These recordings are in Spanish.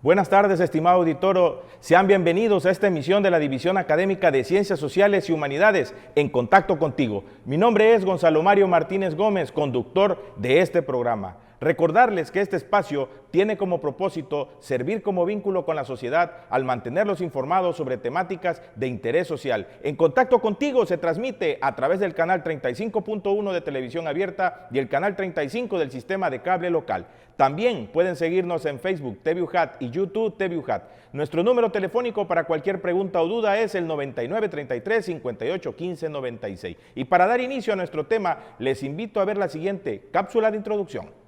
Buenas tardes, estimado auditorio. Sean bienvenidos a esta emisión de la División Académica de Ciencias Sociales y Humanidades, En Contacto Contigo. Mi nombre es Gonzalo Mario Martínez Gómez, conductor de este programa. Recordarles que este espacio tiene como propósito servir como vínculo con la sociedad al mantenerlos informados sobre temáticas de interés social. En Contacto Contigo se transmite a través del canal 35.1 de televisión abierta y el canal 35 del sistema de cable local. También pueden seguirnos en Facebook TVUJAT y YouTube TVUJAT. Nuestro número telefónico para cualquier pregunta o duda es el 9933 58 15 96. Y para dar inicio a nuestro tema, les invito a ver la siguiente cápsula de introducción.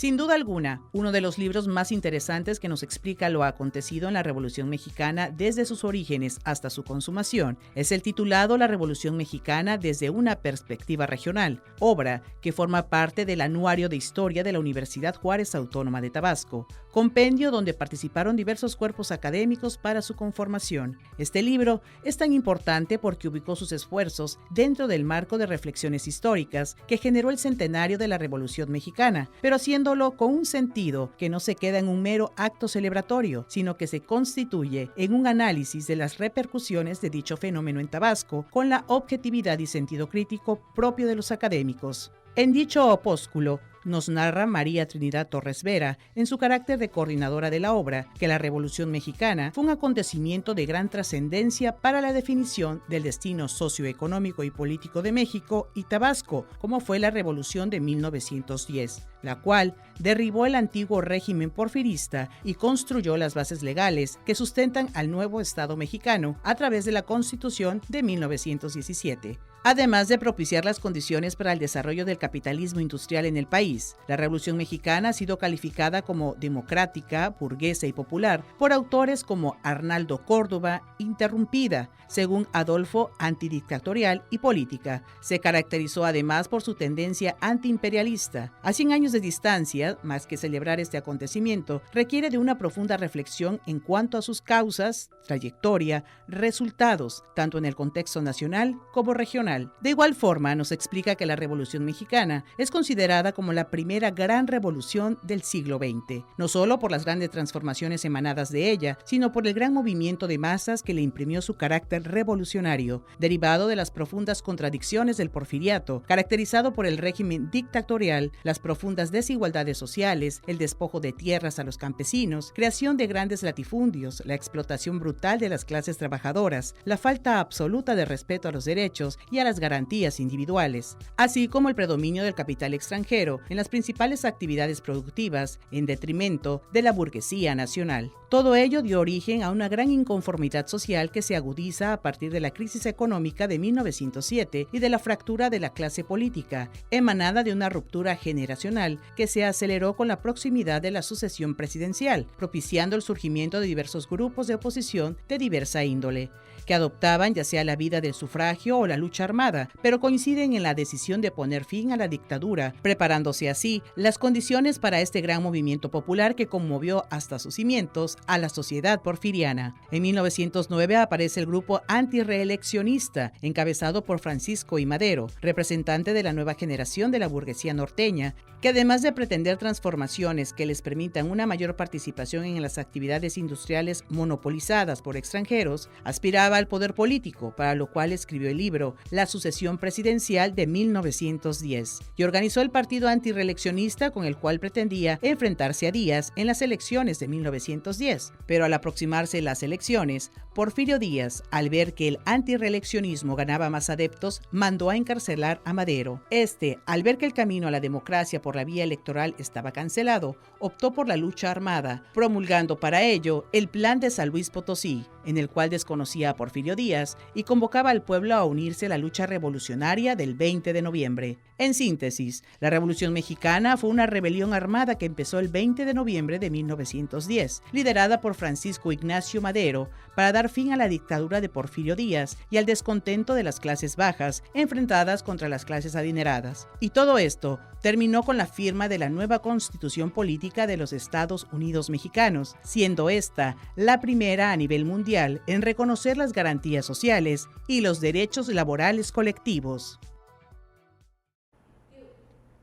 Sin duda alguna, uno de los libros más interesantes que nos explica lo acontecido en la Revolución Mexicana desde sus orígenes hasta su consumación es el titulado La Revolución Mexicana desde una perspectiva regional, obra que forma parte del Anuario de Historia de la Universidad Juárez Autónoma de Tabasco, compendio donde participaron diversos cuerpos académicos para su conformación. Este libro es tan importante porque ubicó sus esfuerzos dentro del marco de reflexiones históricas que generó el centenario de la Revolución Mexicana, pero haciéndolo con un sentido que no se queda en un mero acto celebratorio, sino que se constituye en un análisis de las repercusiones de dicho fenómeno en Tabasco con la objetividad y sentido crítico propio de los académicos. En dicho opúsculo, nos narra María Trinidad Torres Vera, en su carácter de coordinadora de la obra, que la Revolución Mexicana fue un acontecimiento de gran trascendencia para la definición del destino socioeconómico y político de México y Tabasco, como fue la Revolución de 1910, la cual derribó el antiguo régimen porfirista y construyó las bases legales que sustentan al nuevo Estado mexicano a través de la Constitución de 1917. Además de propiciar las condiciones para el desarrollo del capitalismo industrial en el país, la Revolución Mexicana ha sido calificada como democrática, burguesa y popular por autores como Arnaldo Córdoba, interrumpida, según Adolfo, antidictatorial y política. Se caracterizó además por su tendencia antiimperialista. A 100 años de distancia, más que celebrar este acontecimiento, requiere de una profunda reflexión en cuanto a sus causas, trayectoria, resultados, tanto en el contexto nacional como regional. De igual forma, nos explica que la Revolución Mexicana es considerada como la primera gran revolución del siglo XX, no solo por las grandes transformaciones emanadas de ella, sino por el gran movimiento de masas que le imprimió su carácter revolucionario, derivado de las profundas contradicciones del porfiriato, caracterizado por el régimen dictatorial, las profundas desigualdades sociales, el despojo de tierras a los campesinos, creación de grandes latifundios, la explotación brutal de las clases trabajadoras, la falta absoluta de respeto a los derechos y a las garantías individuales, así como el predominio del capital extranjero en las principales actividades productivas en detrimento de la burguesía nacional. Todo ello dio origen a una gran inconformidad social que se agudiza a partir de la crisis económica de 1907 y de la fractura de la clase política, emanada de una ruptura generacional que se aceleró con la proximidad de la sucesión presidencial, propiciando el surgimiento de diversos grupos de oposición de diversa índole, que adoptaban ya sea la vida del sufragio o la lucha armada, pero coinciden en la decisión de poner fin a la dictadura, preparándose así las condiciones para este gran movimiento popular que conmovió hasta sus cimientos a la sociedad porfiriana. En 1909 aparece el grupo antirreeleccionista, encabezado por Francisco I. Madero, representante de la nueva generación de la burguesía norteña, que además de pretender transformaciones que les permitan una mayor participación en las actividades industriales monopolizadas por extranjeros, aspiraba al poder político, para lo cual escribió el libro La sucesión presidencial de 1910 y organizó el partido antirreeleccionista con el cual pretendía enfrentarse a Díaz en las elecciones de 1910. Pero al aproximarse las elecciones, Porfirio Díaz, al ver que el antirreeleccionismo ganaba más adeptos, mandó a encarcelar a Madero. Al ver que el camino a la democracia por la vía electoral estaba cancelado, optó por la lucha armada, promulgando para ello el Plan de San Luis Potosí, en el cual desconocía a Porfirio Díaz y convocaba al pueblo a unirse a la lucha revolucionaria del 20 de noviembre. En síntesis, la Revolución Mexicana fue una rebelión armada que empezó el 20 de noviembre de 1910, liderada por Francisco Ignacio Madero, para dar fin a la dictadura de Porfirio Díaz y al descontento de las clases bajas, enfrentadas contra las clases adineradas. Y todo esto terminó con la firma de la nueva Constitución Política de los Estados Unidos Mexicanos, siendo esta la primera a nivel mundial en reconocer las garantías sociales y los derechos laborales colectivos.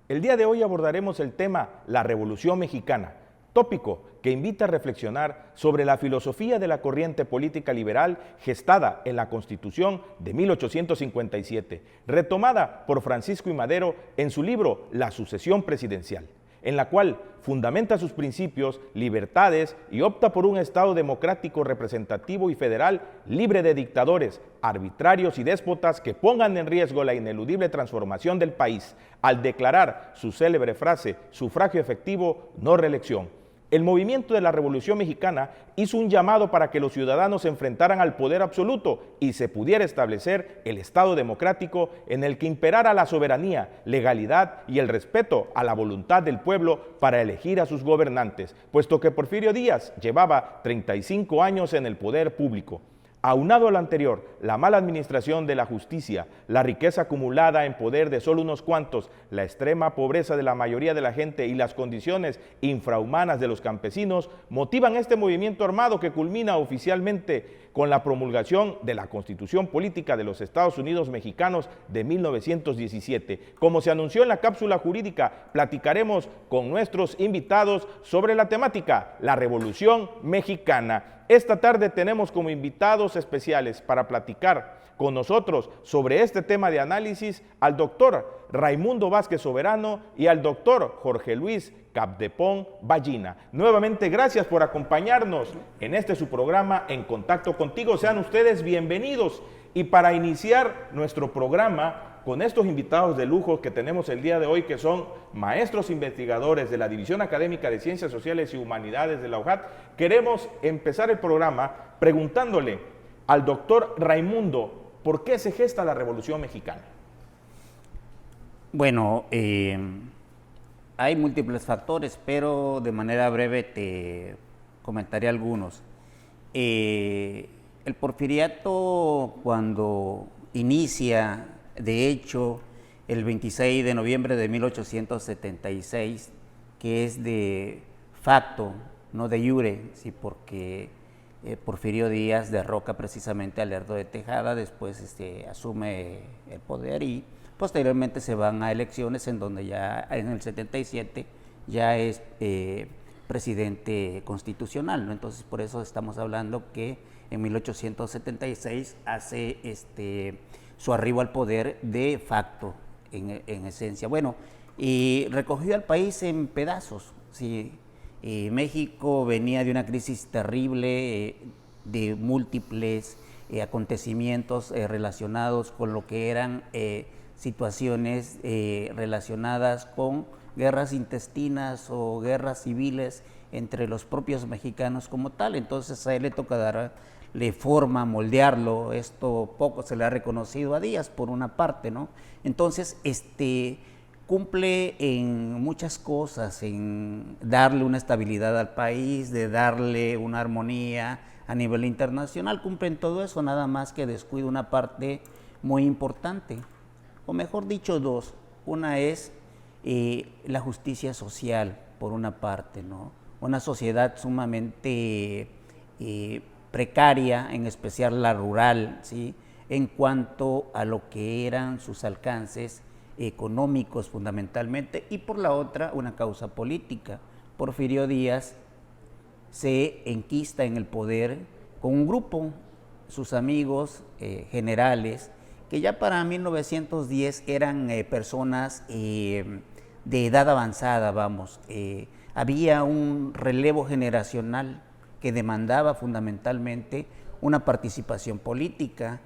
El día de hoy abordaremos el tema La Revolución Mexicana, tópico que invita a reflexionar sobre la filosofía de la corriente política liberal gestada en la Constitución de 1857, retomada por Francisco I. Madero en su libro La Sucesión Presidencial, en la cual fundamenta sus principios, libertades y opta por un Estado democrático, representativo y federal libre de dictadores, arbitrarios y déspotas que pongan en riesgo la ineludible transformación del país al declarar su célebre frase, sufragio efectivo, no reelección. El movimiento de la Revolución Mexicana hizo un llamado para que los ciudadanos se enfrentaran al poder absoluto y se pudiera establecer el Estado democrático en el que imperara la soberanía, legalidad y el respeto a la voluntad del pueblo para elegir a sus gobernantes, puesto que Porfirio Díaz llevaba 35 años en el poder público. Aunado a lo anterior, la mala administración de la justicia, la riqueza acumulada en poder de solo unos cuantos, la extrema pobreza de la mayoría de la gente y las condiciones infrahumanas de los campesinos motivan este movimiento armado que culmina oficialmente con la promulgación de la Constitución Política de los Estados Unidos Mexicanos de 1917. Como se anunció en la cápsula jurídica, platicaremos con nuestros invitados sobre la temática, la Revolución Mexicana. Esta tarde tenemos como invitados especiales para platicar con nosotros sobre este tema de análisis al doctor Raimundo Vázquez Soberano y al doctor Jorge Luis Capdepón Ballina. Nuevamente, gracias por acompañarnos en este su programa En Contacto Contigo. Sean ustedes bienvenidos. Y para iniciar nuestro programa con estos invitados de lujo que tenemos el día de hoy, que son maestros investigadores de la División Académica de Ciencias Sociales y Humanidades de la UJAT, queremos empezar el programa preguntándole al doctor Raimundo, ¿por qué se gesta la Revolución Mexicana? Bueno, hay múltiples factores, pero de manera breve te comentaré algunos. El porfiriato, cuando inicia, de hecho, el 26 de noviembre de 1876, que es de facto, no de iure, sí, porque Porfirio Díaz derroca precisamente a Lerdo de Tejada, después asume el poder y posteriormente se van a elecciones en donde ya en el 77 ya es presidente constitucional, ¿no? Entonces por eso estamos hablando que en 1876 hace su arribo al poder de facto, en esencia. Bueno, y recogió al país en pedazos, ¿sí? México venía de una crisis terrible, de múltiples acontecimientos relacionados con lo que eran situaciones relacionadas con guerras intestinas o guerras civiles entre los propios mexicanos como tal. Entonces a él le toca darle forma, moldearlo. Esto poco se le ha reconocido a Díaz por una parte, ¿no? Entonces cumple en muchas cosas, en darle una estabilidad al país, de darle una armonía a nivel internacional, cumple en todo eso, nada más que descuida una parte muy importante, o mejor dicho dos. Una es la justicia social, por una parte, ¿no? Una sociedad sumamente precaria, en especial la rural, ¿sí?, en cuanto a lo que eran sus alcances económicos fundamentalmente, y por la otra una causa política. Porfirio Díaz se enquista en el poder con un grupo, sus amigos generales, que ya para 1910 eran personas de edad avanzada, vamos. Había un relevo generacional que demandaba fundamentalmente una participación política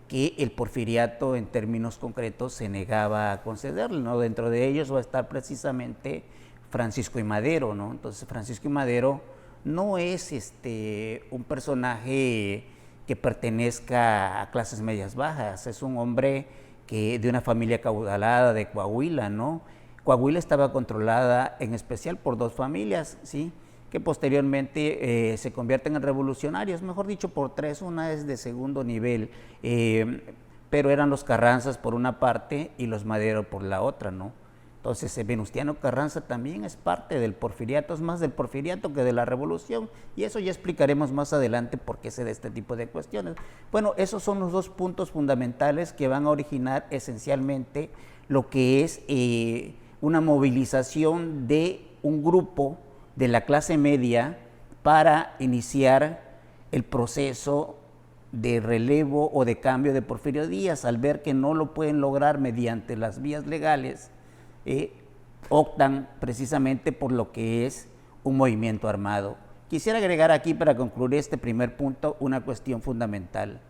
que el porfiriato en términos concretos se negaba a concederle, ¿no? Dentro de ellos va a estar precisamente Francisco I. Madero, ¿no? Entonces Francisco I. Madero no es un personaje que pertenezca a clases medias bajas, es un hombre que de una familia acaudalada de Coahuila, ¿no? Coahuila estaba controlada en especial por dos familias, ¿sí?, que posteriormente se convierten en revolucionarios, mejor dicho, por tres. Una es de segundo nivel, pero eran los Carranzas por una parte y los Madero por la otra, ¿no? Entonces Venustiano Carranza también es parte del porfiriato, es más del porfiriato que de la revolución, y eso ya explicaremos más adelante por qué se da este tipo de cuestiones. Bueno, esos son los dos puntos fundamentales que van a originar esencialmente lo que es una movilización de un grupo de la clase media para iniciar el proceso de relevo o de cambio de Porfirio Díaz. Al ver que no lo pueden lograr mediante las vías legales, optan precisamente por lo que es un movimiento armado. Quisiera agregar aquí, para concluir este primer punto, una cuestión fundamental.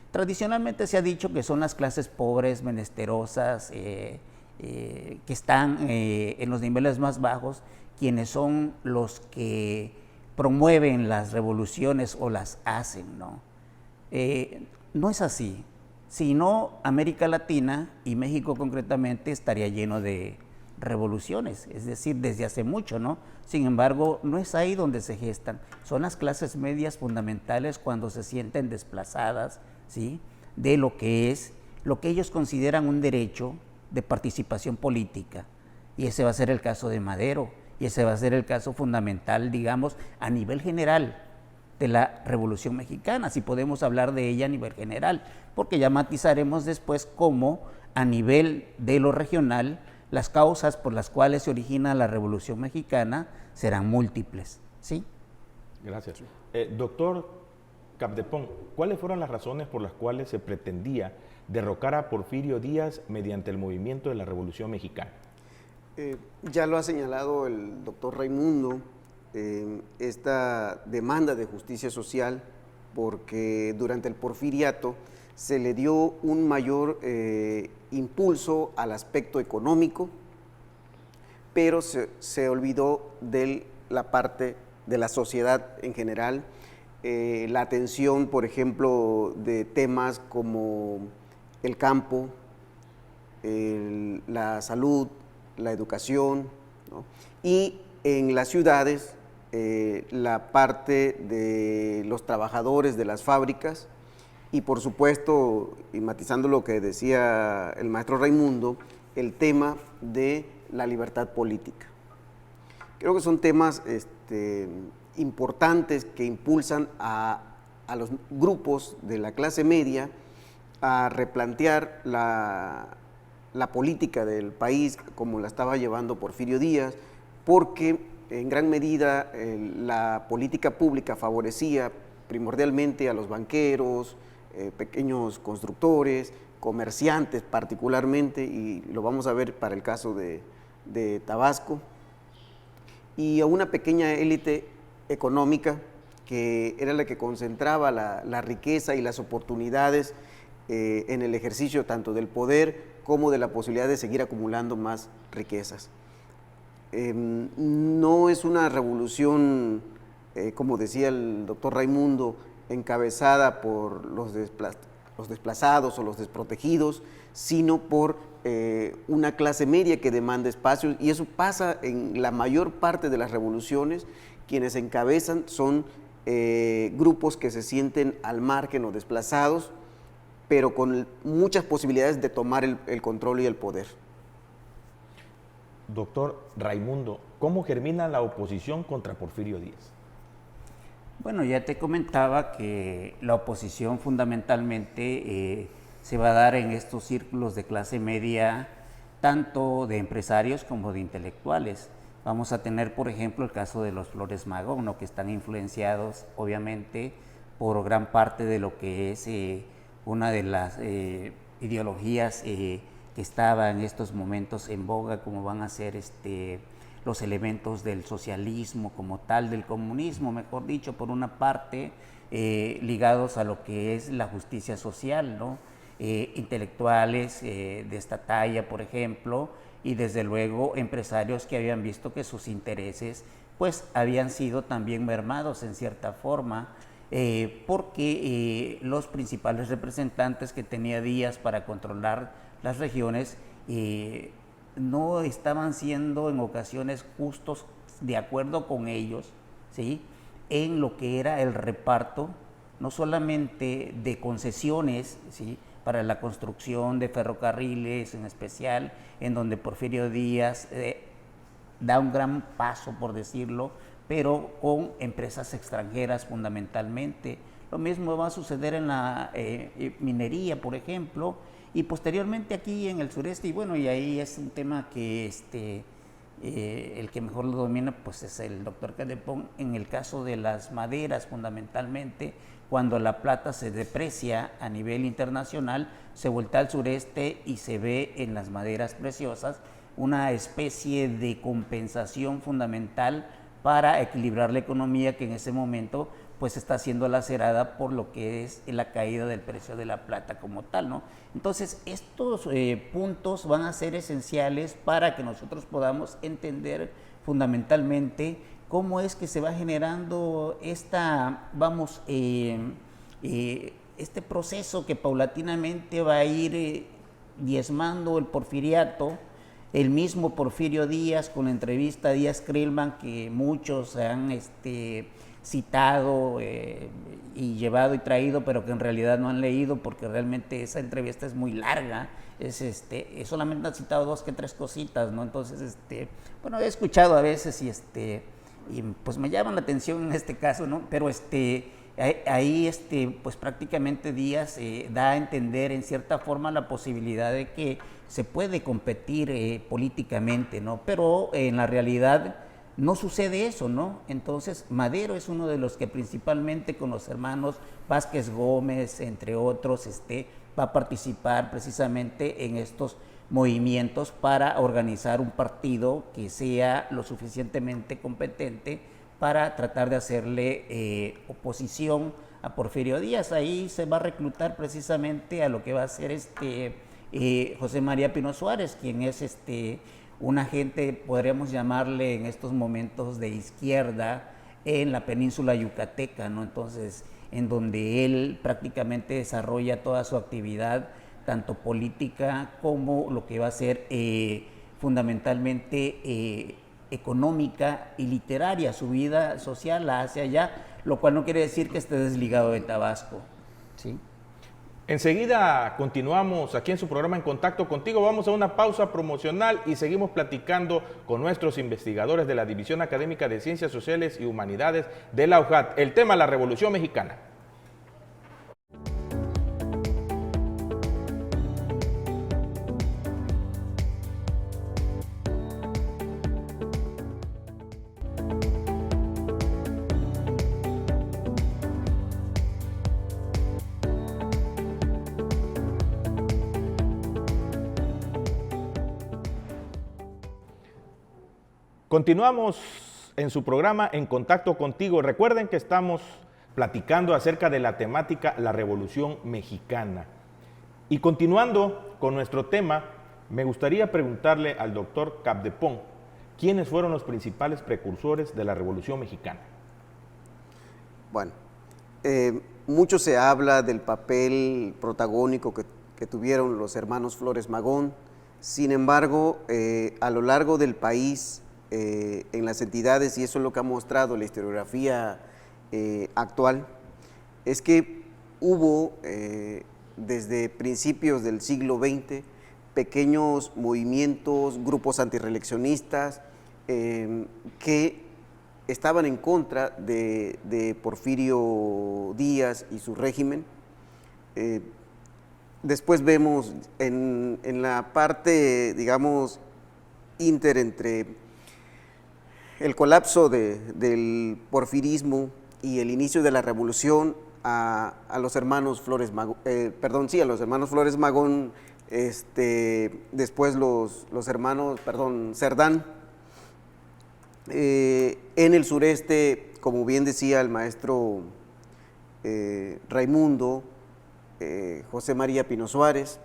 Tradicionalmente se ha dicho que son las clases pobres, menesterosas, que están en los niveles más bajos, quienes son los que promueven las revoluciones o las hacen, ¿no? No es así. Si no, América Latina y México concretamente estaría lleno de revoluciones, es decir, desde hace mucho, ¿no? Sin embargo, no es ahí donde se gestan. Son las clases medias fundamentales cuando se sienten desplazadas, ¿sí?, de lo que es, lo que ellos consideran un derecho de participación política. Y ese va a ser el caso de Madero, y ese va a ser el caso fundamental, digamos, a nivel general de la Revolución Mexicana, si podemos hablar de ella a nivel general, porque ya matizaremos después cómo a nivel de lo regional las causas por las cuales se origina la Revolución Mexicana serán múltiples, ¿sí? Gracias. Doctor Capdepón, ¿cuáles fueron las razones por las cuales se pretendía derrocar a Porfirio Díaz mediante el movimiento de la Revolución Mexicana? Ya lo ha señalado el doctor Raimundo, esta demanda de justicia social, porque durante el porfiriato se le dio un mayor impulso al aspecto económico, pero se olvidó de la parte de la sociedad en general, la atención, por ejemplo, de temas como el campo, la salud, la educación, ¿no? Y en las ciudades, la parte de los trabajadores de las fábricas y, por supuesto, y matizando lo que decía el maestro Raimundo, el tema de la libertad política. Creo que son temas importantes que impulsan a los grupos de la clase media a replantear la política del país como la estaba llevando Porfirio Díaz, porque en gran medida la política pública favorecía primordialmente a los banqueros, pequeños constructores, comerciantes particularmente, y lo vamos a ver para el caso de Tabasco, y a una pequeña élite económica que era la que concentraba la riqueza y las oportunidades en el ejercicio tanto del poder como de la posibilidad de seguir acumulando más riquezas. No es una revolución, como decía el doctor Raimundo, encabezada por los desplazados o los desprotegidos, sino por una clase media que demanda espacios, y eso pasa en la mayor parte de las revoluciones. Quienes encabezan son grupos que se sienten al margen o desplazados, pero con muchas posibilidades de tomar el control y el poder. Doctor Raimundo, ¿cómo germina la oposición contra Porfirio Díaz? Bueno, ya te comentaba que la oposición fundamentalmente se va a dar en estos círculos de clase media, tanto de empresarios como de intelectuales. Vamos a tener, por ejemplo, el caso de los Flores Magón, ¿no?, que están influenciados, obviamente, por gran parte de lo que es una de las ideologías que estaba en estos momentos en boga, como van a ser los elementos del socialismo como tal, del comunismo, mejor dicho, por una parte, ligados a lo que es la justicia social, ¿no? Intelectuales de esta talla, por ejemplo, y desde luego empresarios que habían visto que sus intereses pues habían sido también mermados en cierta forma, porque los principales representantes que tenía Díaz para controlar las regiones no estaban siendo en ocasiones justos de acuerdo con ellos, ¿sí?, en lo que era el reparto, no solamente de concesiones, ¿sí?, para la construcción de ferrocarriles en especial, en donde Porfirio Díaz da un gran paso, por decirlo, pero con empresas extranjeras fundamentalmente. Lo mismo va a suceder en la minería, por ejemplo, y posteriormente aquí en el sureste, y bueno, y ahí es un tema que el que mejor lo domina pues es el doctor Cadepón. En el caso de las maderas, fundamentalmente, cuando la plata se deprecia a nivel internacional, se voltea al sureste y se ve en las maderas preciosas una especie de compensación fundamental para equilibrar la economía que en ese momento pues está siendo lacerada por lo que es la caída del precio de la plata como tal, ¿no? Entonces, estos puntos van a ser esenciales para que nosotros podamos entender fundamentalmente cómo es que se va generando este proceso que paulatinamente va a ir diezmando el porfiriato. El mismo Porfirio Díaz, con la entrevista a Díaz Creelman, que muchos han citado y llevado y traído, pero que en realidad no han leído, porque realmente esa entrevista es muy larga. Solamente han citado 2 que 3 cositas, ¿no? Entonces, bueno, he escuchado a veces y pues me llaman la atención en este caso, ¿no? Pero ahí pues prácticamente Díaz da a entender en cierta forma la posibilidad de que se puede competir políticamente, ¿no? Pero en la realidad no sucede eso, ¿no? Entonces Madero es uno de los que principalmente con los hermanos Vázquez Gómez, entre otros, va a participar precisamente en estos movimientos para organizar un partido que sea lo suficientemente competente para tratar de hacerle oposición a Porfirio Díaz. Ahí se va a reclutar precisamente a lo que va a ser José María Pino Suárez, quien es un agente, podríamos llamarle en estos momentos de izquierda en la península yucateca, ¿no? Entonces, en donde él prácticamente desarrolla toda su actividad, tanto política como lo que va a ser fundamentalmente económica y literaria. Su vida social la hace allá, lo cual no quiere decir que esté desligado de Tabasco, ¿sí? Enseguida continuamos aquí en su programa En Contacto Contigo. Vamos a una pausa promocional y seguimos platicando con nuestros investigadores de la División Académica de Ciencias Sociales y Humanidades de la UJAT. El tema, la Revolución Mexicana. Continuamos en su programa En Contacto Contigo. Recuerden que estamos platicando acerca de la temática La Revolución Mexicana. Y continuando con nuestro tema, me gustaría preguntarle al doctor Capdepón, ¿quiénes fueron los principales precursores de la Revolución Mexicana? Bueno, mucho se habla del papel protagónico que tuvieron los hermanos Flores Magón. Sin embargo, a lo largo del país, en las entidades, y eso es lo que ha mostrado la historiografía actual, es que hubo desde principios del siglo XX pequeños movimientos, grupos antirreeleccionistas que estaban en contra de Porfirio Díaz y su régimen. Después vemos en la parte, digamos, entre el colapso del porfirismo y el inicio de la revolución a los hermanos Flores Magón, a los hermanos Flores Magón, después los hermanos, Cerdán. En el sureste, como bien decía el maestro Raimundo, José María Pino Suárez.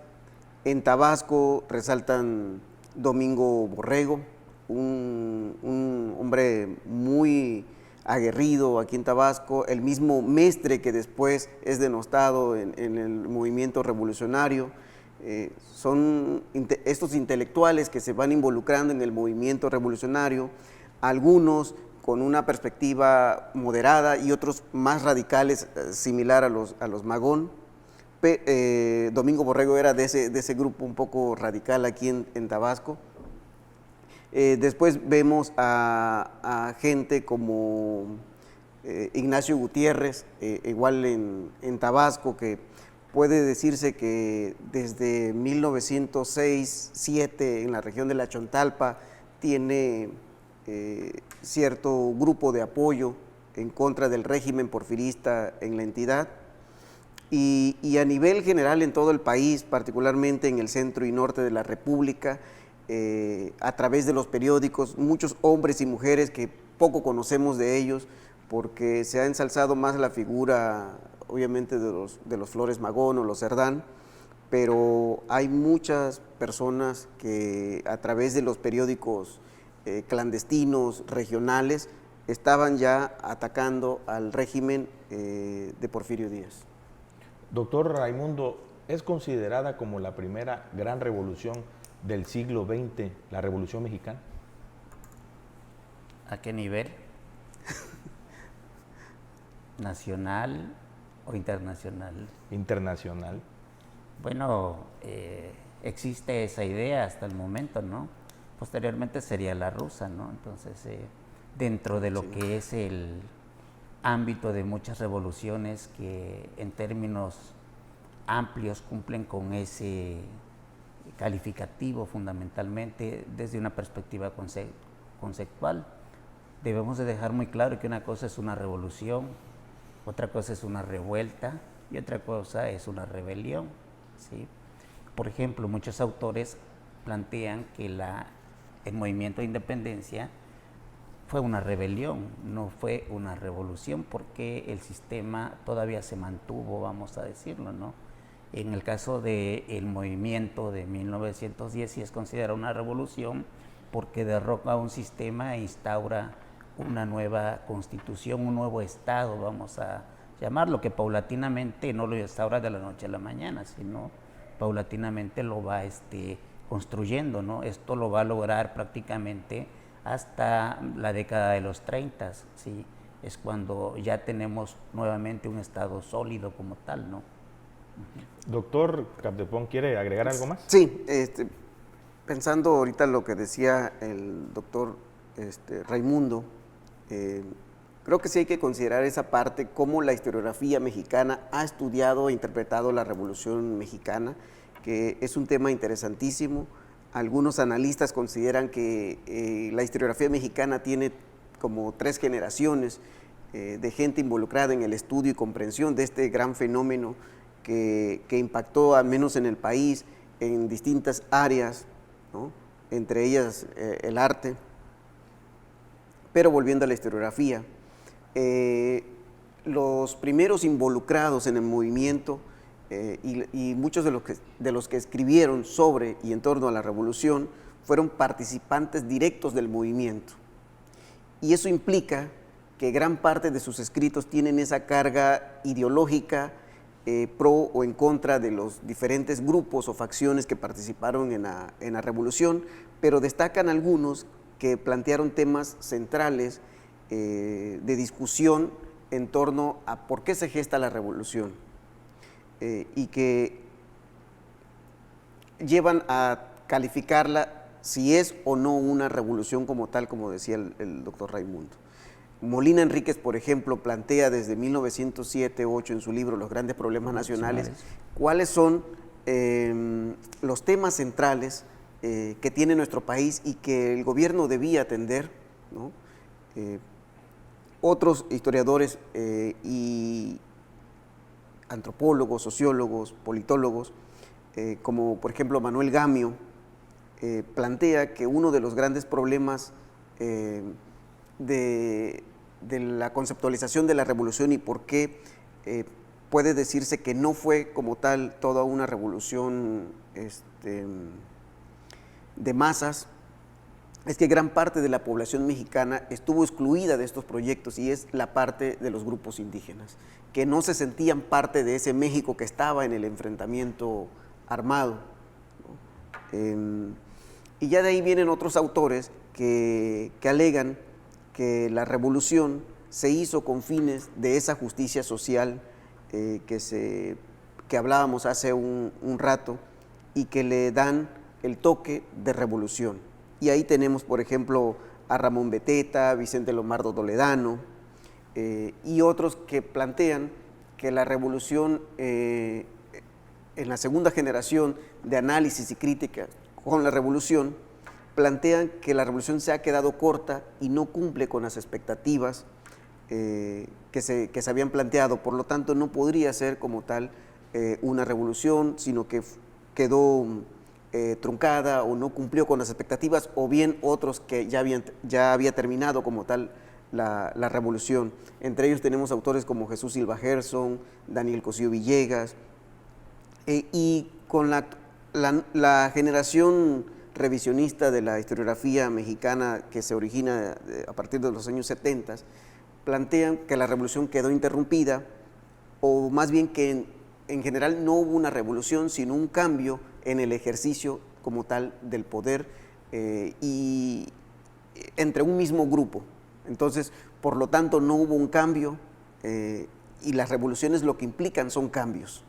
En Tabasco resaltan Domingo Borrego, un hombre muy aguerrido aquí en Tabasco, el mismo Mestre que después es denostado en el movimiento revolucionario. Son estos intelectuales que se van involucrando en el movimiento revolucionario, algunos con una perspectiva moderada y otros más radicales, similar a los Magón. Domingo Borrego era de ese grupo un poco radical aquí en Tabasco. Después vemos a gente como Ignacio Gutiérrez, igual en Tabasco, que puede decirse que desde 1906-7 en la región de la Chontalpa tiene cierto grupo de apoyo en contra del régimen porfirista en la entidad, y a nivel general en todo el país, particularmente en el centro y norte de la República, a través de los periódicos, muchos hombres y mujeres que poco conocemos de ellos, porque se ha ensalzado más la figura, obviamente, de los Flores Magón o los Cerdán, pero hay muchas personas que a través de los periódicos clandestinos, regionales, estaban ya atacando al régimen de Porfirio Díaz. Doctor Raimundo, ¿es considerada como la primera gran revolución del siglo XX, la Revolución Mexicana? ¿A qué nivel? ¿Nacional o internacional? Internacional. Bueno, existe esa idea hasta el momento, ¿no? Posteriormente sería la rusa, ¿no? Entonces, dentro de lo que es el ámbito de muchas revoluciones que en términos amplios cumplen con ese calificativo fundamentalmente desde una perspectiva conceptual, debemos de dejar muy claro que una cosa es una revolución, otra cosa es una revuelta y otra cosa es una rebelión, ¿sí? Por ejemplo, muchos autores plantean que el movimiento de independencia fue una rebelión, no fue una revolución, porque el sistema todavía se mantuvo, vamos a decirlo, ¿no? En el caso del movimiento de 1910 sí es considerado una revolución porque derroca un sistema e instaura una nueva constitución, un nuevo Estado, vamos a llamarlo, que paulatinamente no lo instaura de la noche a la mañana, sino paulatinamente lo va construyendo, ¿no? Esto lo va a lograr prácticamente hasta la década de los 30, ¿sí? Es cuando ya tenemos nuevamente un Estado sólido como tal, ¿no? Doctor Capdepón, ¿quiere agregar algo más? Sí, pensando ahorita lo que decía el doctor Raimundo, creo que sí hay que considerar esa parte, cómo la historiografía mexicana ha estudiado e interpretado la Revolución Mexicana, que es un tema interesantísimo. Algunos analistas consideran que la historiografía mexicana tiene como 3 generaciones de gente involucrada en el estudio y comprensión de este gran fenómeno que impactó, al menos en el país, en distintas áreas, ¿no? Entre ellas el arte. Pero volviendo a la historiografía, los primeros involucrados en el movimiento y muchos de los que escribieron sobre y en torno a la revolución fueron participantes directos del movimiento. Y eso implica que gran parte de sus escritos tienen esa carga ideológica pro o en contra de los diferentes grupos o facciones que participaron en la revolución, pero destacan algunos que plantearon temas centrales de discusión en torno a por qué se gesta la revolución y que llevan a calificarla si es o no una revolución como tal, como decía el doctor Raimundo. Molina Enríquez, por ejemplo, plantea desde 1907-8 en su libro Los grandes problemas nacionales, cuáles son los temas centrales que tiene nuestro país y que el gobierno debía atender, ¿no? Otros historiadores y antropólogos, sociólogos, politólogos, como por ejemplo Manuel Gamio, plantea que uno de los grandes problemas de la conceptualización de la revolución y por qué puede decirse que no fue como tal toda una revolución de masas, es que gran parte de la población mexicana estuvo excluida de estos proyectos y es la parte de los grupos indígenas, que no se sentían parte de ese México que estaba en el enfrentamiento armado, ¿no? Y ya de ahí vienen otros autores que alegan que la revolución se hizo con fines de esa justicia social que hablábamos hace un rato y que le dan el toque de revolución. Y ahí tenemos, por ejemplo, a Ramón Beteta, Vicente Lomardo Toledano y otros que plantean que la revolución en la segunda generación de análisis y crítica con la revolución, plantean que la revolución se ha quedado corta y no cumple con las expectativas que se habían planteado. Por lo tanto, no podría ser como tal una revolución, sino que quedó truncada o no cumplió con las expectativas, o bien otros que ya había terminado como tal la revolución. Entre ellos tenemos autores como Jesús Silva Gerson, Daniel Cosío Villegas, y con la generación revisionista de la historiografía mexicana que se origina a partir de los años 70, plantean que la revolución quedó interrumpida, o más bien que en general no hubo una revolución, sino un cambio en el ejercicio como tal del poder y entre un mismo grupo. Entonces, por lo tanto, no hubo un cambio y las revoluciones lo que implican son cambios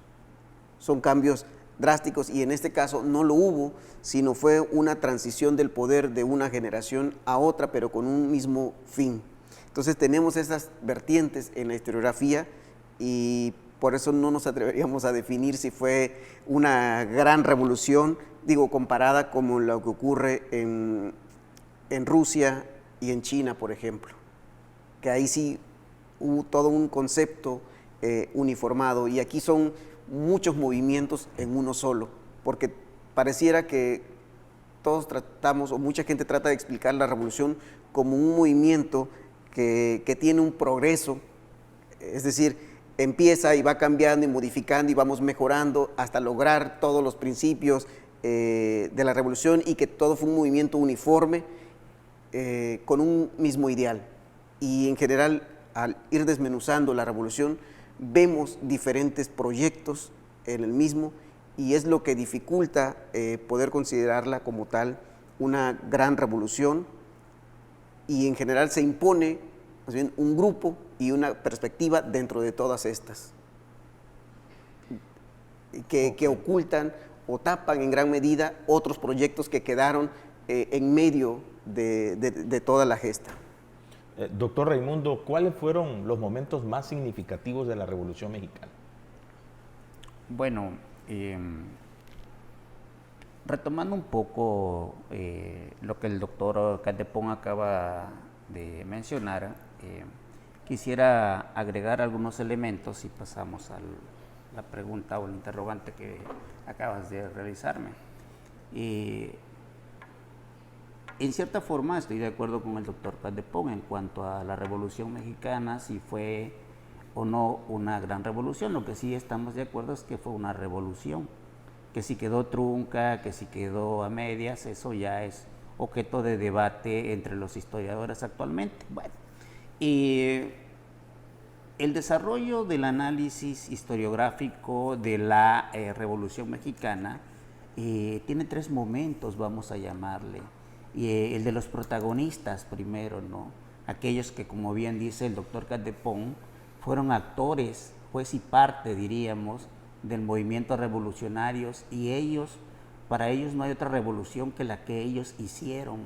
drásticos, y en este caso no lo hubo, sino fue una transición del poder de una generación a otra, pero con un mismo fin. Entonces tenemos esas vertientes en la historiografía y por eso no nos atreveríamos a definir si fue una gran revolución, comparada como lo que ocurre en Rusia y en China, por ejemplo, que ahí sí hubo todo un concepto uniformado, y aquí son muchos movimientos en uno solo, porque pareciera que todos tratamos, o mucha gente trata de explicar la revolución como un movimiento que tiene un progreso, es decir, empieza y va cambiando y modificando y vamos mejorando hasta lograr todos los principios de la revolución, y que todo fue un movimiento uniforme con un mismo ideal. Y en general, al ir desmenuzando la revolución, vemos diferentes proyectos en el mismo, y es lo que dificulta poder considerarla como tal una gran revolución, y en general se impone más bien un grupo y una perspectiva dentro de todas estas que ocultan o tapan en gran medida otros proyectos que quedaron en medio de toda la gesta. Doctor Raimundo, ¿cuáles fueron los momentos más significativos de la Revolución Mexicana? Bueno, retomando un poco lo que el doctor Catepón acaba de mencionar, quisiera agregar algunos elementos y pasamos a la pregunta o el interrogante que acabas de realizarme. En cierta forma estoy de acuerdo con el doctor Catepón en cuanto a la Revolución Mexicana, si fue o no una gran revolución. Lo que sí estamos de acuerdo es que fue una revolución, que si quedó trunca, que si quedó a medias, eso ya es objeto de debate entre los historiadores actualmente. Bueno, y el desarrollo del análisis historiográfico de la Revolución Mexicana tiene tres momentos, vamos a llamarle. El de los protagonistas primero, ¿no? Aquellos que, como bien dice el doctor Catepón, fueron actores, juez y parte, diríamos, del movimiento revolucionarios, y para ellos no hay otra revolución que la que ellos hicieron,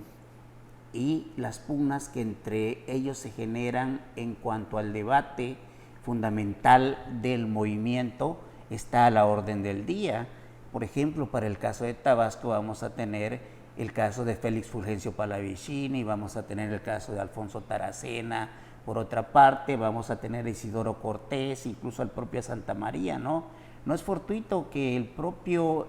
y las pugnas que entre ellos se generan en cuanto al debate fundamental del movimiento está a la orden del día. Por ejemplo, para el caso de Tabasco vamos a tener el caso de Félix Fulgencio Pallavicini, vamos a tener el caso de Alfonso Taracena. Por otra parte, vamos a tener a Isidoro Cortés, incluso al propio Santa María, ¿no? No es fortuito que el propio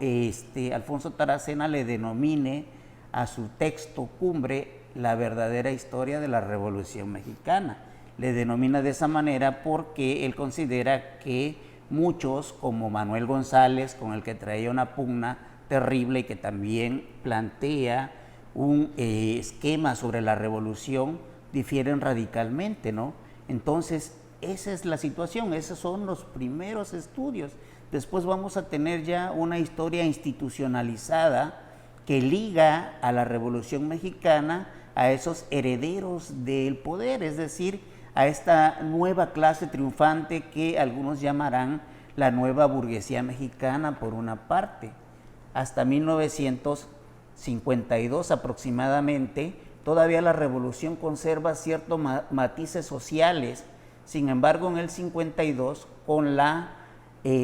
Alfonso Taracena le denomine a su texto cumbre la verdadera historia de la Revolución Mexicana. Le denomina de esa manera porque él considera que muchos, como Manuel González, con el que traía una pugna terrible y que también plantea un esquema sobre la revolución, difieren radicalmente, ¿no? Entonces, esa es la situación, esos son los primeros estudios. Después vamos a tener ya una historia institucionalizada que liga a la Revolución Mexicana a esos herederos del poder, es decir, a esta nueva clase triunfante que algunos llamarán la nueva burguesía mexicana por una parte. Hasta 1952 aproximadamente, todavía la revolución conserva ciertos matices sociales. Sin embargo, en el 52, con la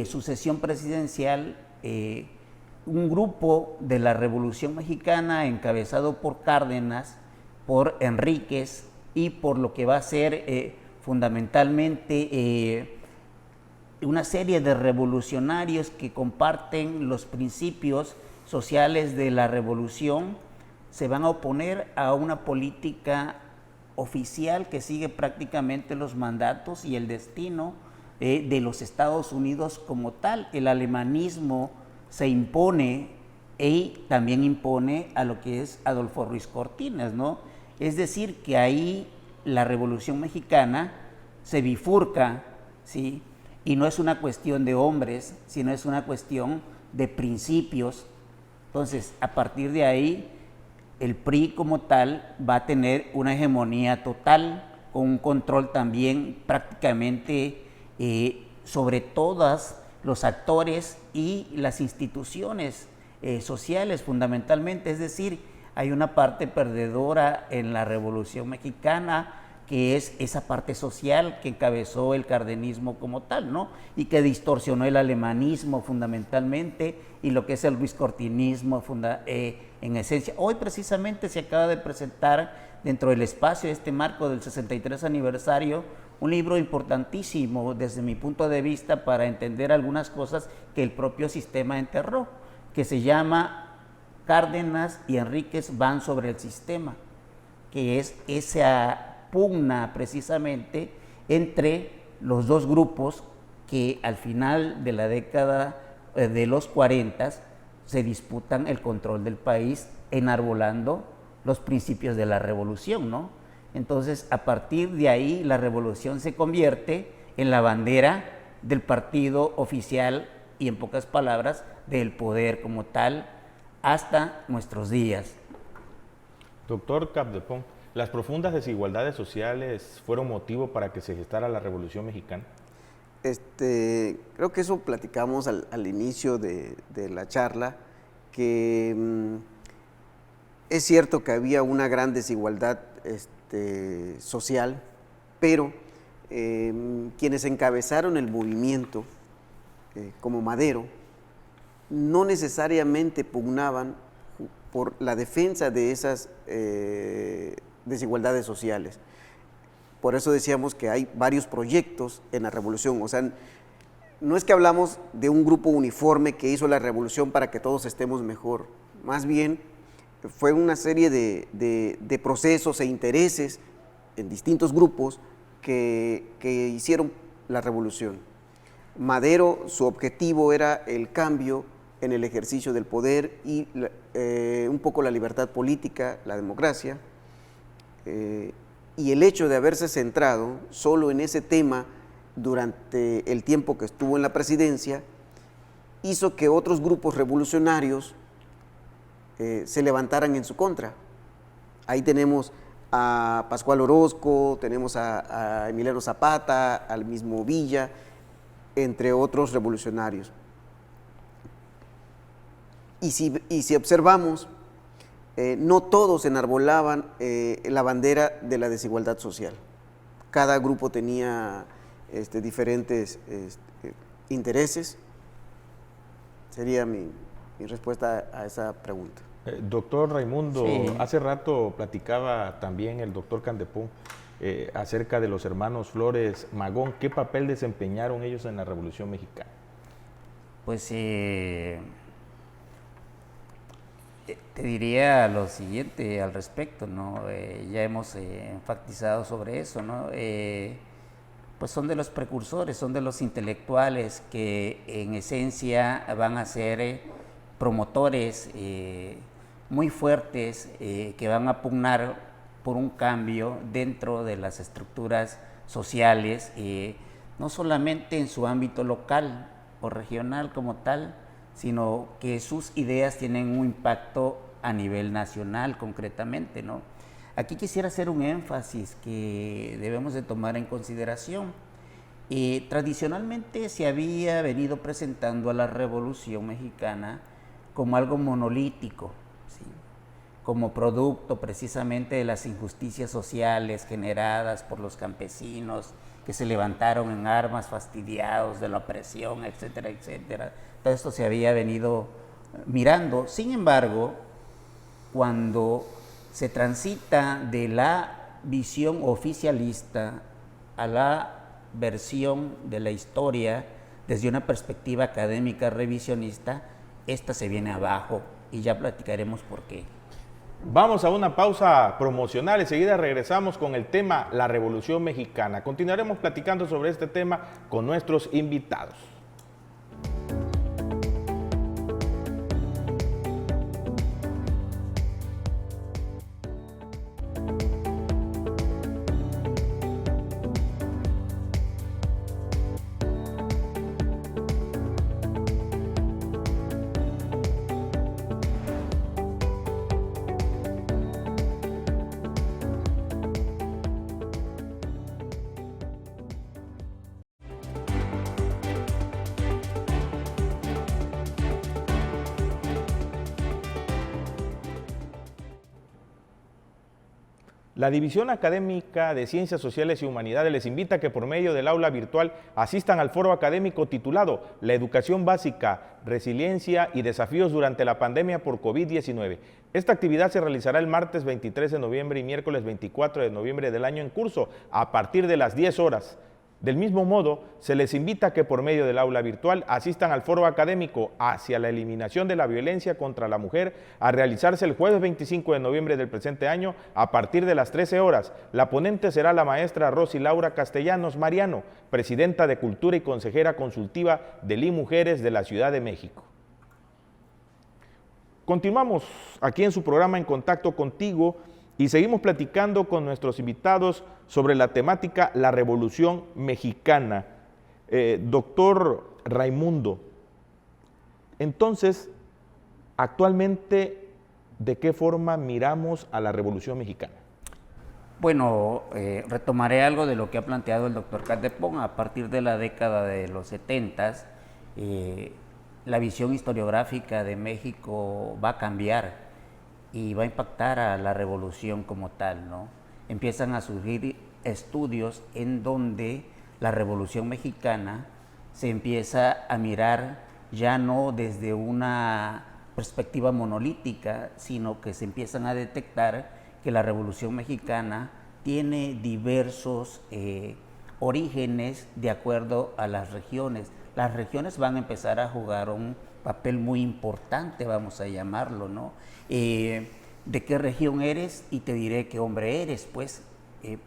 sucesión presidencial, un grupo de la Revolución Mexicana encabezado por Cárdenas, por Enríquez y por lo que va a ser fundamentalmente una serie de revolucionarios que comparten los principios sociales de la revolución, se van a oponer a una política oficial que sigue prácticamente los mandatos y el destino de los Estados Unidos como tal. El alemanismo se impone y también impone a lo que es Adolfo Ruiz Cortines, ¿no? Es decir, que ahí la Revolución Mexicana se bifurca, ¿sí? Y no es una cuestión de hombres, sino es una cuestión de principios. Entonces, a partir de ahí, el PRI como tal va a tener una hegemonía total, con un control también prácticamente sobre todos los actores y las instituciones sociales fundamentalmente. Es decir, hay una parte perdedora en la Revolución Mexicana, que es esa parte social que encabezó el cardenismo como tal, ¿no? Y que distorsionó el alemanismo fundamentalmente y lo que es el ruizcortinismo en esencia. Hoy precisamente se acaba de presentar dentro del espacio de este marco del 63 aniversario un libro importantísimo desde mi punto de vista para entender algunas cosas que el propio sistema enterró, que se llama Cárdenas y Enríquez van sobre el sistema, que es esa pugna precisamente entre los dos grupos que al final de la década de los 40 se disputan el control del país, enarbolando los principios de la revolución, ¿no? Entonces, a partir de ahí, la revolución se convierte en la bandera del partido oficial y, en pocas palabras, del poder como tal, hasta nuestros días. Doctor Capdepón, ¿las profundas desigualdades sociales fueron motivo para que se gestara la Revolución Mexicana? Creo que eso platicamos al inicio de la charla, que es cierto que había una gran desigualdad social, pero quienes encabezaron el movimiento, como Madero, no necesariamente pugnaban por la defensa de esas desigualdades sociales. Por eso decíamos que hay varios proyectos en la revolución. O sea, no es que hablamos de un grupo uniforme que hizo la revolución para que todos estemos mejor. Más bien, fue una serie de procesos e intereses en distintos grupos que hicieron la revolución. Madero, su objetivo era el cambio en el ejercicio del poder y un poco la libertad política, la democracia, y el hecho de haberse centrado solo en ese tema durante el tiempo que estuvo en la presidencia hizo que otros grupos revolucionarios se levantaran en su contra. Ahí tenemos a Pascual Orozco, tenemos a Emiliano Zapata, al mismo Villa, entre otros revolucionarios. Y si observamos, no todos enarbolaban la bandera de la desigualdad social. Cada grupo tenía diferentes intereses. Sería mi respuesta a esa pregunta. Doctor Raimundo, Sí. hace rato platicaba también el doctor Capdepón acerca de los hermanos Flores Magón. ¿Qué papel desempeñaron ellos en la Revolución Mexicana? Pues te diría lo siguiente al respecto, ¿no? Ya hemos enfatizado sobre eso, ¿no? Pues son de los precursores, son de los intelectuales que en esencia van a ser promotores muy fuertes que van a pugnar por un cambio dentro de las estructuras sociales, no solamente en su ámbito local o regional como tal, sino que sus ideas tienen un impacto a nivel nacional concretamente, ¿no? Aquí quisiera hacer un énfasis que debemos de tomar en consideración. Tradicionalmente se había venido presentando a la Revolución Mexicana como algo monolítico, ¿sí? Como producto precisamente de las injusticias sociales generadas por los campesinos que se levantaron en armas fastidiados de la opresión, etcétera, etcétera. Todo esto se había venido mirando. Sin embargo, cuando se transita de la visión oficialista a la versión de la historia desde una perspectiva académica revisionista, esta se viene abajo y ya platicaremos por qué. Vamos a una pausa promocional, enseguida regresamos con el tema La Revolución Mexicana. Continuaremos platicando sobre este tema con nuestros invitados. La División Académica de Ciencias Sociales y Humanidades les invita a que por medio del aula virtual asistan al foro académico titulado La Educación Básica, Resiliencia y Desafíos durante la Pandemia por COVID-19. Esta actividad se realizará el martes 23 de noviembre y miércoles 24 de noviembre del año en curso a partir de las 10 horas. Del mismo modo, se les invita a que por medio del aula virtual asistan al foro académico hacia la eliminación de la violencia contra la mujer a realizarse el jueves 25 de noviembre del presente año a partir de las 13 horas. La ponente será la maestra Rosy Laura Castellanos Mariano, presidenta de Cultura y consejera consultiva del IMujeres de la Ciudad de México. Continuamos aquí en su programa En Contacto Contigo y seguimos platicando con nuestros invitados sobre la temática La Revolución Mexicana. Doctor Raimundo, entonces, actualmente, ¿de qué forma miramos a la Revolución Mexicana? Bueno, retomaré algo de lo que ha planteado el doctor Caldepón. A partir de la década de los 70s, la visión historiográfica de México va a cambiar y va a impactar a la revolución como tal, ¿no? Empiezan a surgir estudios en donde la Revolución Mexicana se empieza a mirar ya no desde una perspectiva monolítica, sino que se empiezan a detectar que la Revolución Mexicana tiene diversos orígenes de acuerdo a las regiones. Las regiones van a empezar a jugar un papel muy importante, vamos a llamarlo, ¿no? ¿De qué región eres? Y te diré qué hombre eres, pues,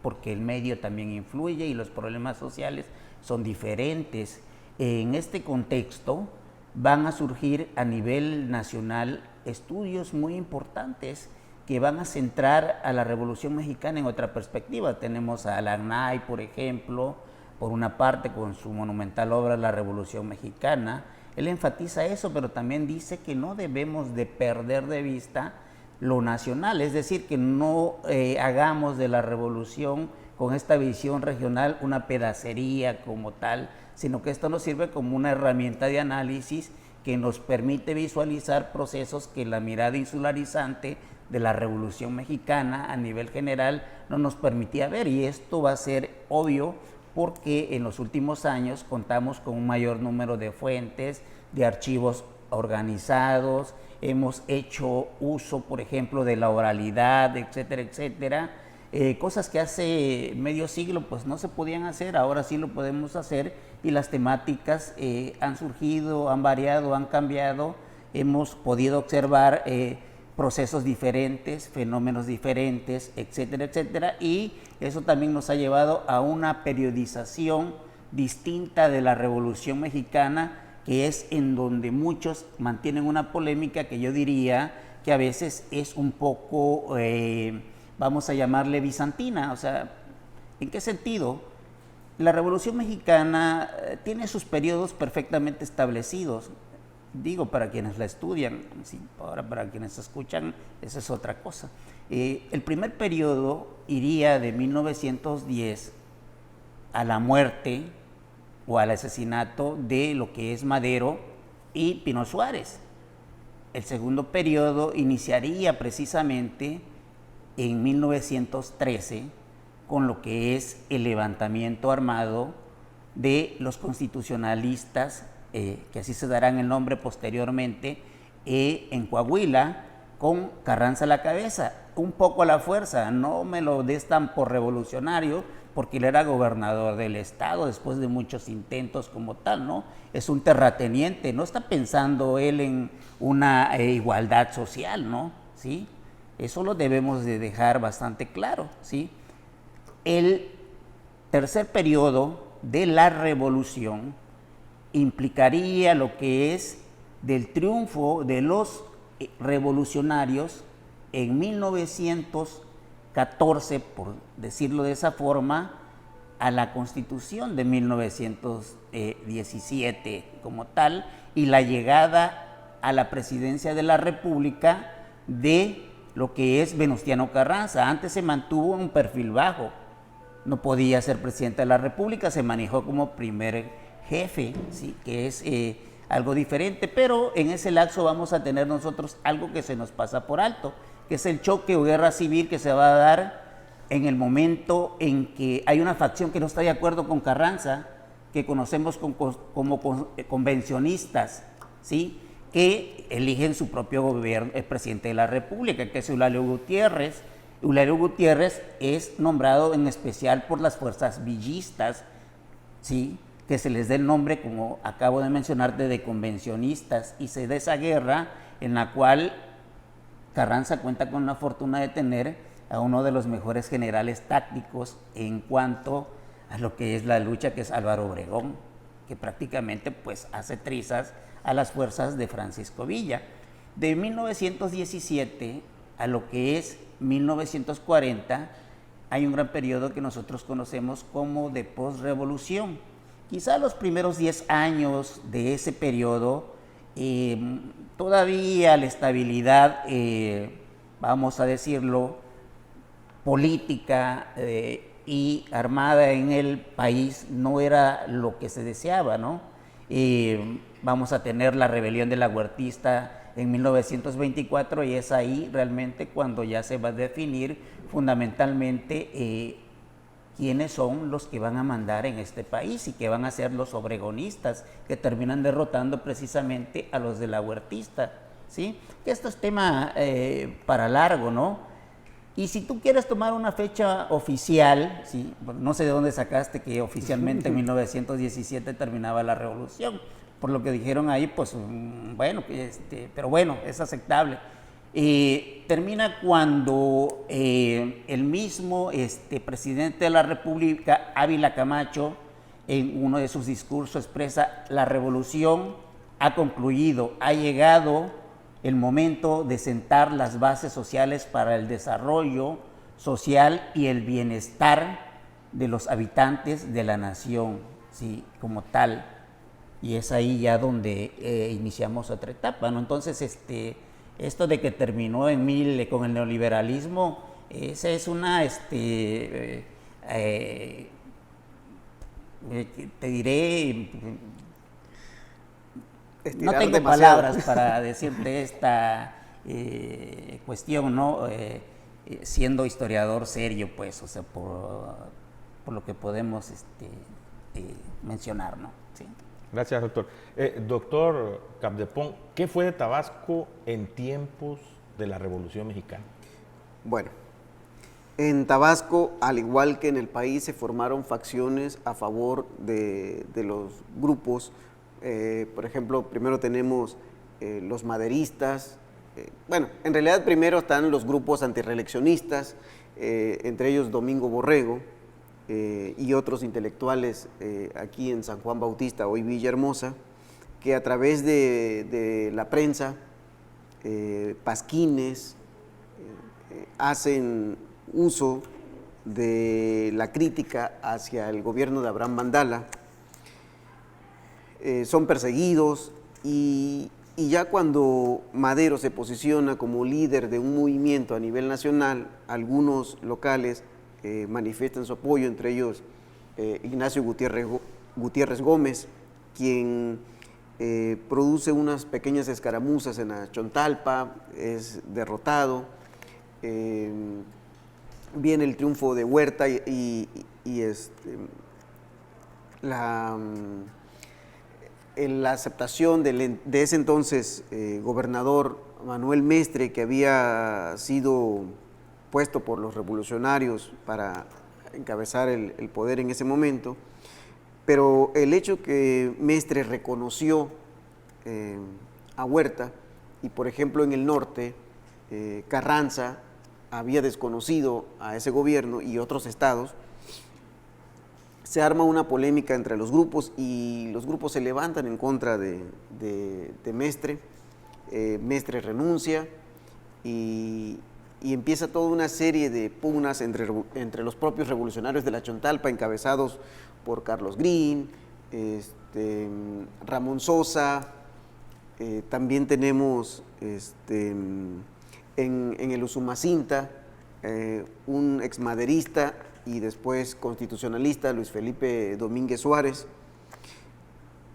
porque el medio también influye y los problemas sociales son diferentes. En este contexto van a surgir a nivel nacional estudios muy importantes que van a centrar a la Revolución Mexicana en otra perspectiva. Tenemos a Alagnay, por ejemplo, por una parte con su monumental obra La Revolución Mexicana. Él enfatiza eso, pero también dice que no debemos de perder de vista lo nacional, es decir, que no hagamos de la revolución con esta visión regional una pedacería como tal, sino que esto nos sirve como una herramienta de análisis que nos permite visualizar procesos que la mirada insularizante de la Revolución Mexicana a nivel general no nos permitía ver, y esto va a ser obvio porque en los últimos años contamos con un mayor número de fuentes, de archivos organizados, hemos hecho uso, por ejemplo, de la oralidad, etcétera, etcétera, cosas que hace medio siglo pues no se podían hacer, ahora sí lo podemos hacer, y las temáticas han surgido, han variado, han cambiado, hemos podido observar procesos diferentes, fenómenos diferentes, etcétera, etcétera, y eso también nos ha llevado a una periodización distinta de la Revolución Mexicana, que es en donde muchos mantienen una polémica que yo diría que a veces es un poco, vamos a llamarle bizantina. O sea, ¿en qué sentido? La Revolución Mexicana tiene sus periodos perfectamente establecidos. Digo, para quienes la estudian, sí, ahora para quienes escuchan, esa es otra cosa. El primer periodo iría de 1910 a la muerte o al asesinato de lo que es Madero y Pino Suárez. El segundo periodo iniciaría precisamente en 1913 con lo que es el levantamiento armado de los constitucionalistas, que así se darán el nombre posteriormente, en Coahuila, con Carranza a la cabeza, un poco a la fuerza. No me lo des tan por revolucionario, porque él era gobernador del estado después de muchos intentos como tal, ¿no? Es un terrateniente, no está pensando él en una igualdad social, ¿no? ¿Sí? Eso lo debemos de dejar bastante claro, ¿sí? El tercer periodo de la revolución implicaría lo que es del triunfo de los revolucionarios en 1914, por decirlo de esa forma, a la Constitución de 1917 como tal, y la llegada a la presidencia de la República de lo que es Venustiano Carranza. Antes se mantuvo un perfil bajo, no podía ser presidente de la República, se manejó como primer jefe, ¿sí? Que es algo diferente, pero en ese lapso vamos a tener nosotros algo que se nos pasa por alto, que es el choque o guerra civil que se va a dar en el momento en que hay una facción que no está de acuerdo con Carranza, que conocemos como convencionistas, ¿sí? Que eligen su propio gobierno, el presidente de la República, que es Eulalio Gutiérrez. Eulalio Gutiérrez es nombrado en especial por las fuerzas villistas, ¿sí? Que se les dé el nombre, como acabo de mencionarte, de convencionistas, y se da esa guerra en la cual Carranza cuenta con la fortuna de tener a uno de los mejores generales tácticos en cuanto a lo que es la lucha, que es Álvaro Obregón, que prácticamente pues hace trizas a las fuerzas de Francisco Villa. De 1917 a lo que es 1940 hay un gran periodo que nosotros conocemos como de posrevolución. Quizá los primeros 10 años de ese periodo todavía la estabilidad, vamos a decirlo, política y armada en el país no era lo que se deseaba, ¿no? Vamos a tener la rebelión de la Huertista en 1924 y es ahí realmente cuando ya se va a definir fundamentalmente quiénes son los que van a mandar en este país y que van a ser los obregonistas que terminan derrotando precisamente a los de la Huertista, ¿sí? Que esto es tema para largo, ¿no? Y si tú quieres tomar una fecha oficial, ¿sí? No sé de dónde sacaste que oficialmente en 1917 terminaba la revolución, por lo que dijeron ahí, pues bueno, pero bueno, es aceptable. Termina cuando el mismo presidente de la República, Ávila Camacho, en uno de sus discursos expresa: la revolución ha concluido, ha llegado el momento de sentar las bases sociales para el desarrollo social y el bienestar de los habitantes de la nación, ¿sí? Como tal. Y es ahí ya donde iniciamos otra etapa, ¿no? Entonces, esto de que terminó con el neoliberalismo, esa es una, te diré, no tengo demasiado palabras para decirte esta cuestión, ¿no? Siendo historiador serio, pues, o sea, por lo que podemos mencionar, ¿no? Sí. Gracias, doctor. Doctor Capdepón, ¿qué fue de Tabasco en tiempos de la Revolución Mexicana? Bueno, en Tabasco, al igual que en el país, se formaron facciones a favor de los grupos. Por ejemplo, primero tenemos los maderistas. Bueno, en realidad primero están los grupos antirreeleccionistas, entre ellos Domingo Borrego, y otros intelectuales aquí en San Juan Bautista, hoy Villahermosa, que a través de la prensa, pasquines, hacen uso de la crítica hacia el gobierno de Abraham Mandala. Son perseguidos y ya cuando Madero se posiciona como líder de un movimiento a nivel nacional, algunos locales manifiestan su apoyo, entre ellos Ignacio Gutiérrez Gómez, quien produce unas pequeñas escaramuzas en la Chontalpa, es derrotado. viene el triunfo de Huerta la aceptación de ese entonces gobernador Manuel Mestre, que había sido puesto por los revolucionarios para encabezar el poder en ese momento, pero el hecho que Mestre reconoció a Huerta, y por ejemplo en el norte, Carranza había desconocido a ese gobierno y otros estados, se arma una polémica entre los grupos y los grupos se levantan en contra de Mestre. Mestre renuncia y empieza toda una serie de pugnas entre los propios revolucionarios de la Chontalpa, encabezados por Carlos Green, Ramón Sosa. También tenemos en el Usumacinta un exmaderista y después constitucionalista, Luis Felipe Domínguez Suárez.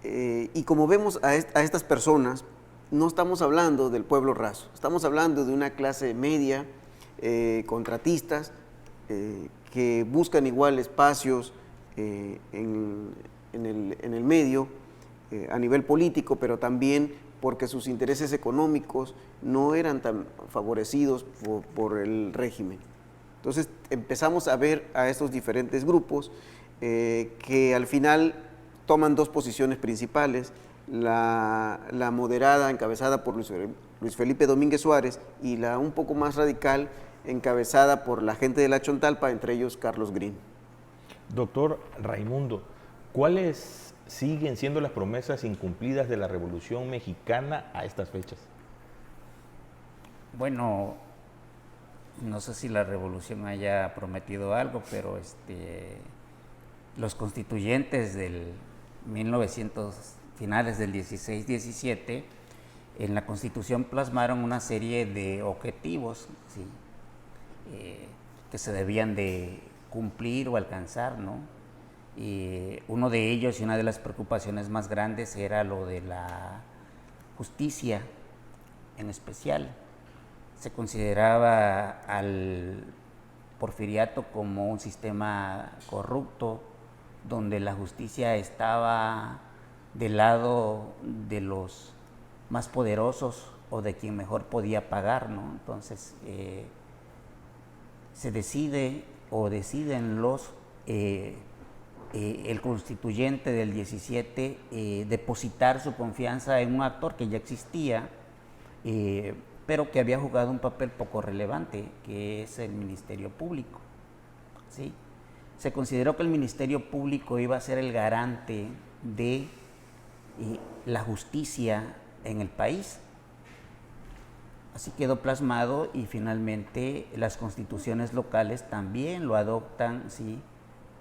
Y como vemos a estas personas, no estamos hablando del pueblo raso, estamos hablando de una clase media, contratistas, que buscan igual espacios en el medio, a nivel político, pero también porque sus intereses económicos no eran tan favorecidos por el régimen. Entonces empezamos a ver a estos diferentes grupos que al final toman dos posiciones principales, la moderada encabezada por Luis Felipe Domínguez Suárez y la un poco más radical encabezada por la gente de la Chontalpa, entre ellos Carlos Green. Doctor Raimundo, ¿cuáles siguen siendo las promesas incumplidas de la Revolución Mexicana a estas fechas? Bueno, no sé si la revolución haya prometido algo, pero los constituyentes del 1900, finales del 16-17, en la Constitución plasmaron una serie de objetivos, ¿sí? Que se debían de cumplir o alcanzar, ¿no? Y uno de ellos y una de las preocupaciones más grandes era lo de la justicia en especial. Se consideraba al porfiriato como un sistema corrupto, donde la justicia estaba del lado de los más poderosos o de quien mejor podía pagar, ¿no? Entonces, se decide o deciden el constituyente del 17 depositar su confianza en un actor que ya existía, pero que había jugado un papel poco relevante, que es el Ministerio Público, ¿sí? Se consideró que el Ministerio Público iba a ser el garante de la justicia en el país. Así quedó plasmado y finalmente las constituciones locales también lo adoptan, ¿sí?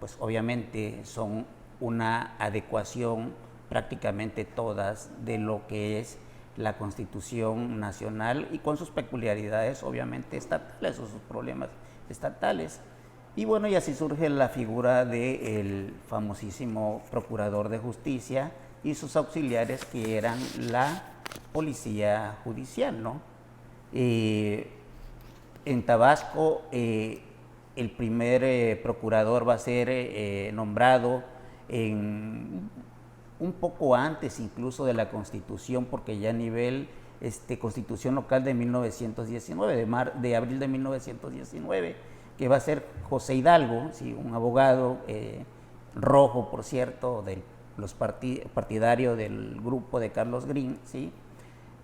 Pues obviamente son una adecuación prácticamente todas de lo que es la Constitución nacional y con sus peculiaridades obviamente estatales o sus problemas estatales. Y bueno, y así surge la figura del famosísimo Procurador de Justicia y sus auxiliares, que eran la Policía Judicial, ¿no? En Tabasco el primer procurador va a ser nombrado un poco antes incluso de la Constitución, porque ya a nivel Constitución local de 1919, de abril de 1919, que va a ser José Hidalgo, ¿sí? Un abogado rojo, por cierto, de los partidario del grupo de Carlos Green, ¿sí?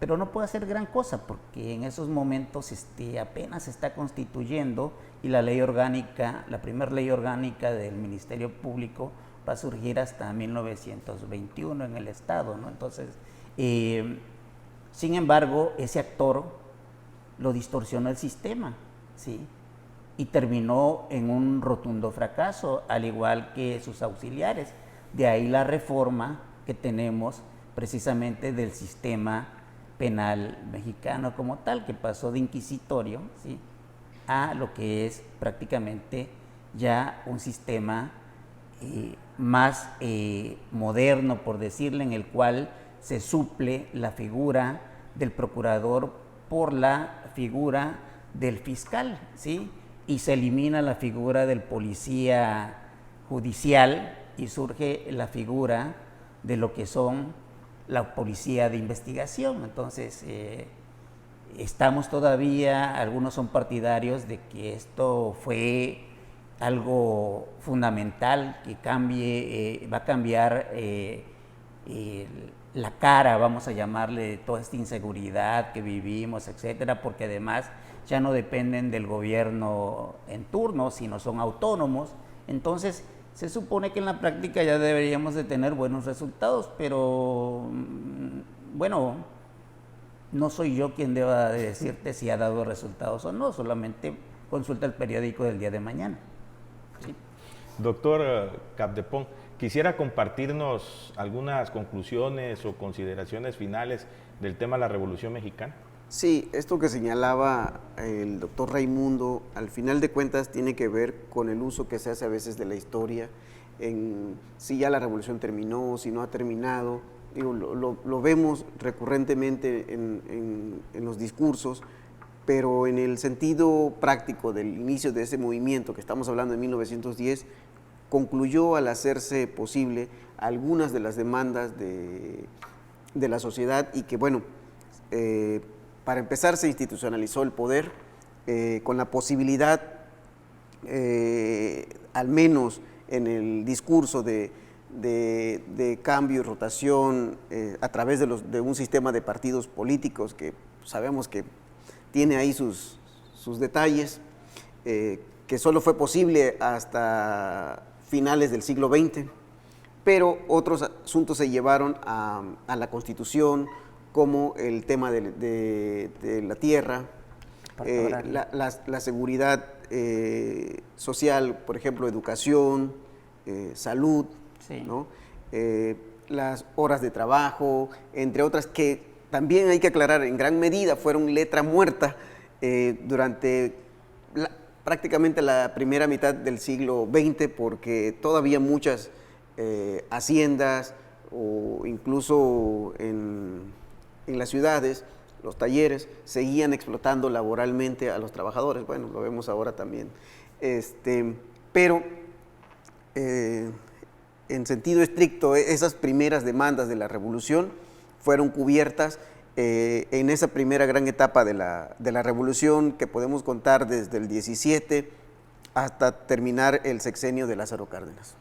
Pero no puede hacer gran cosa porque en esos momentos apenas se está constituyendo y la ley orgánica, la primera ley orgánica del Ministerio Público va a surgir hasta 1921 en el Estado, ¿no? Entonces, sin embargo, ese actor lo distorsionó el sistema, ¿sí? Y terminó en un rotundo fracaso, al igual que sus auxiliares. De ahí la reforma que tenemos precisamente del sistema penal mexicano como tal, que pasó de inquisitorio, ¿sí? A lo que es prácticamente ya un sistema más moderno, por decirle, en el cual se suple la figura del procurador por la figura del fiscal, ¿sí? y se elimina la figura del policía judicial y surge la figura de lo que son la policía de investigación. Entonces, estamos todavía, algunos son partidarios de que esto fue algo fundamental, que cambie, va a cambiar la cara, vamos a llamarle, de toda esta inseguridad que vivimos, etcétera, porque además ya no dependen del gobierno en turno, sino son autónomos. Entonces, se supone que en la práctica ya deberíamos de tener buenos resultados, pero bueno, no soy yo quien deba de decirte si ha dado resultados o no, solamente consulta el periódico del día de mañana. ¿Sí? Doctor Capdepón, quisiera compartirnos algunas conclusiones o consideraciones finales del tema de la Revolución Mexicana. Sí, esto que señalaba el doctor Raimundo, al final de cuentas tiene que ver con el uso que se hace a veces de la historia, en si ya la revolución terminó, si no ha terminado. Digo, lo vemos recurrentemente en los discursos, pero en el sentido práctico del inicio de ese movimiento que estamos hablando de 1910, concluyó al hacerse posible algunas de las demandas de la sociedad y que, bueno, para empezar se institucionalizó el poder con la posibilidad, al menos en el discurso de cambio y rotación a través de un sistema de partidos políticos que sabemos que tiene ahí sus detalles, que solo fue posible hasta finales del siglo XX, pero otros asuntos se llevaron a la Constitución, como el tema de la tierra, la seguridad social, por ejemplo, educación, salud, sí, ¿no? Las horas de trabajo, entre otras, que también hay que aclarar, en gran medida fueron letra muerta durante prácticamente la primera mitad del siglo XX, porque todavía muchas haciendas o incluso en las ciudades, los talleres, seguían explotando laboralmente a los trabajadores. Bueno, lo vemos ahora también. Pero en sentido estricto, esas primeras demandas de la revolución fueron cubiertas en esa primera gran etapa de la revolución, que podemos contar desde el 17 hasta terminar el sexenio de Lázaro Cárdenas.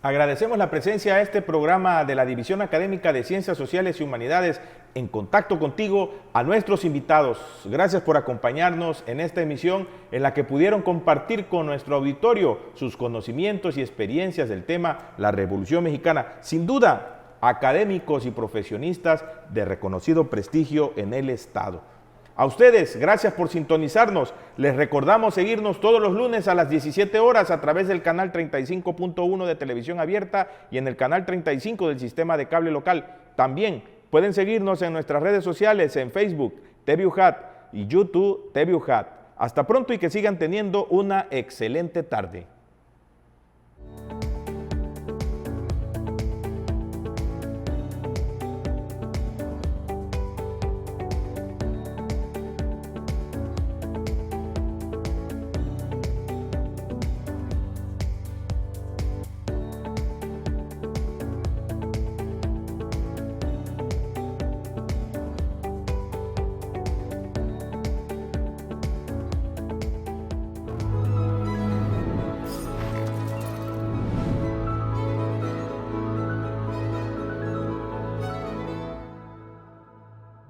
Agradecemos la presencia a este programa de la División Académica de Ciencias Sociales y Humanidades en contacto contigo, a nuestros invitados. Gracias por acompañarnos en esta emisión en la que pudieron compartir con nuestro auditorio sus conocimientos y experiencias del tema la Revolución Mexicana. Sin duda, académicos y profesionistas de reconocido prestigio en el Estado. A ustedes, gracias por sintonizarnos. Les recordamos seguirnos todos los lunes a las 17 horas a través del canal 35.1 de Televisión Abierta y en el canal 35 del sistema de cable local. También pueden seguirnos en nuestras redes sociales, en Facebook, TVUJAT, y YouTube, TVUJAT. Hasta pronto y que sigan teniendo una excelente tarde.